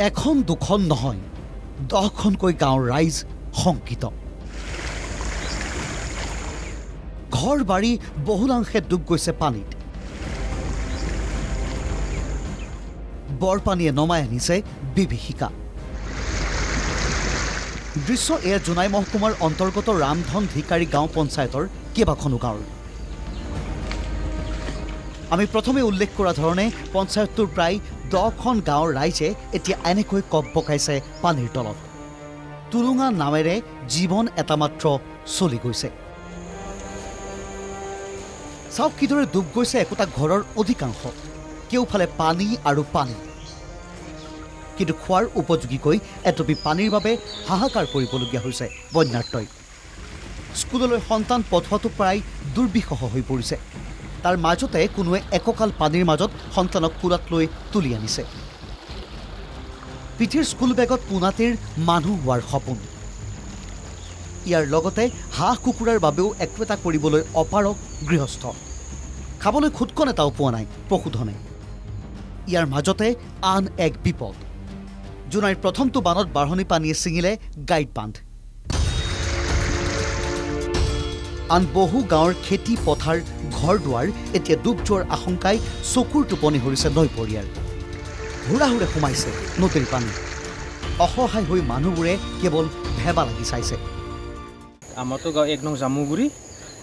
এখন দুখন নহয় 10খনকৈ গাঁৱৰ ৰাইজ শংকিত ঘৰ বাৰী বহুলাংশে ডুব গৈছে পানীত বৰপানীয়ে নমাই আনিছে বিভীষিকা দৃশ্য এয়া জোনাই মহকুমাৰ অন্তৰ্গত ৰামধন ধিকাৰী গাঁও পঞ্চায়তৰ কেইবাখনো গাঁৱৰ আমি প্ৰথমে উল্লেখ কৰা ধৰণে পঞ্চায়তটোৰ প্ৰায় 10খন গাঁৱৰ ৰাইজে এতিয়া এনেকৈ কক বকাইছে পানীৰ তলত তুলুঙা নামেৰে জীৱন এটা মাত্ৰ চলি গৈছে চাওক কিদৰে ডুব গৈছে একোটা ঘৰৰ অধিকাংশ কেউফালে পানী আৰু পানী কিন্তু খোৱাৰ উপযোগীকৈ এটপি পানীৰ বাবে হাহাকাৰ কৰিবলগীয়া হৈছে বন্যাৰ্তই স্কুললৈ সন্তান পঠোৱাটো প্ৰায় দুৰ্বিষহ হৈ পৰিছে তাৰ মাজতে কোনোৱে এককাল পানীৰ মাজত সন্তানক কোলাত লৈ তুলি আনিছে পিঠিৰ স্কুল বেগত পোনাটিৰ মানুহ হোৱাৰ সপোন ইয়াৰ লগতে হাঁহ কুকুৰাৰ বাবেও একো এটা কৰিবলৈ অপাৰক গৃহস্থ খাবলৈ খুদকণ এটাও পোৱা নাই পশুধনে ইয়াৰ মাজতে আন এক বিপদ জোনাইৰ প্ৰথমটো বানত বাঢ়নি পানীয়ে ছিঙিলে গাইড বান্ধ আন বহু গাঁৱৰ খেতি পথাৰ ঘৰ দুৱাৰ এতিয়া ডুব যোৱাৰ আশংকাই চকুৰ টোপনি হৰিছে নৈপৰীয়াৰ হুৰাহুৰে সোমাইছে নদীৰ পানী অসহায় হৈ মানুহবোৰে কেৱল ভেবা লাগি চাইছে আমাৰতো গাঁও 1 নং জামুগুৰি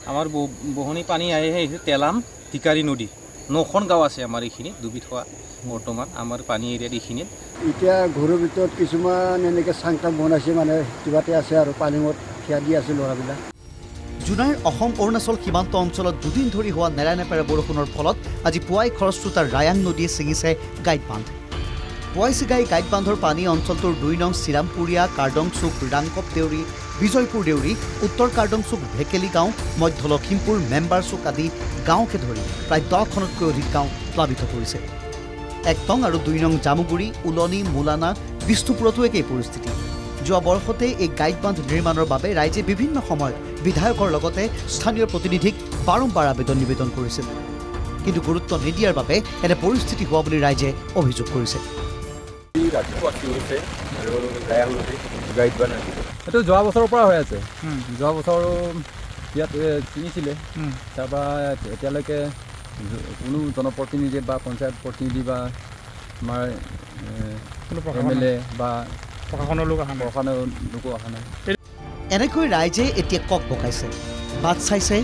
আমাৰ বহনি পানী আহে তেলাম ধিকাৰী নদী 9খন গাঁও আছে আমাৰ এইখিনি ডুবি থকা বৰ্তমান আমাৰ পানী এৰিয়াত এইখিনিত এতিয়া ঘৰৰ ভিতৰত কিছুমান এনেকৈ চাংটাং বনাইছে মানে কিবাতে আছে আৰু পানীত থিয়া দি আছে ল'ৰাবিলাক জোনাইৰ অসম অৰুণাচল সীমান্ত অঞ্চলত দুদিন ধৰি হোৱা নেৰানেপেৰা বৰষুণৰ ফলত আজি পুৱাই খৰস্ৰোতাৰ ৰায়াং নদীয়ে ছিঙিছে গাইড বান্ধ পুৱাই ছিগাই গাইড বান্ধৰ পানী অঞ্চলটোৰ 2 নং চিৰামপুৰীয়া কাৰ্ডংচুক ৰাংকপ দেউৰী বিজয়পুৰ দেউৰী উত্তৰ কাৰ্ডংচুক ভেকেলি গাঁও মধ্য লখিমপুৰ মেম্বাৰচুক আদি গাঁৱকে ধৰি প্ৰায় 10খনতকৈ অধিক গাঁও প্লাবিত কৰিছে 1 নং আৰু 2 নং জামুগুৰি উলনি মুলানা বিষ্ণুপুৰতো একেই পৰিস্থিতি যোৱা বৰ্ষতে এই গাইড বান্ধ নিৰ্মাণৰ বাবে ৰাইজে বিভিন্ন সময়ত বিধায়কৰ লগতে স্থানীয় প্ৰতিনিধিক বাৰম্বাৰ নিবেদন কৰিছিল কিন্তু গুৰুত্ব নিদিয়াৰ বাবে এনে পৰিস্থিতি হোৱা বুলি ৰাইজে অভিযোগ কৰিছে এইটো যোৱা বছৰৰ পৰা হৈ আছে যোৱা বছৰো ইয়াত চিঙিছিলে তাৰপৰা এতিয়ালৈকে কোনো জনপ্ৰতিনিধি বা পঞ্চায়ত প্ৰতিনিধি বা আমাৰ MLA বা প্ৰশাসনৰ লোক অহা নাই এনেকৈ ৰাইজে এতিয়া কক বকাইছে বাট চাইছে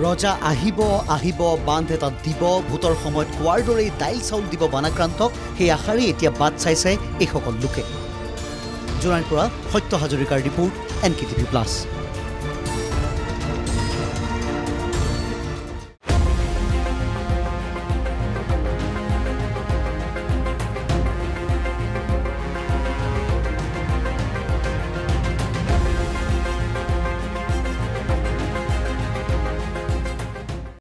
ৰজা আহিব বান্ধ এটা দিব ভোটৰ সময়ত কোৱাৰ দৰেই দাইল চাউল দিব বানাক্ৰান্তক সেই আশাৰেই এতিয়া বাট চাইছে এইসকল লোকে জোনাইৰ পৰা সত্য হাজৰিকাৰ ৰিপৰ্ট NKTV+।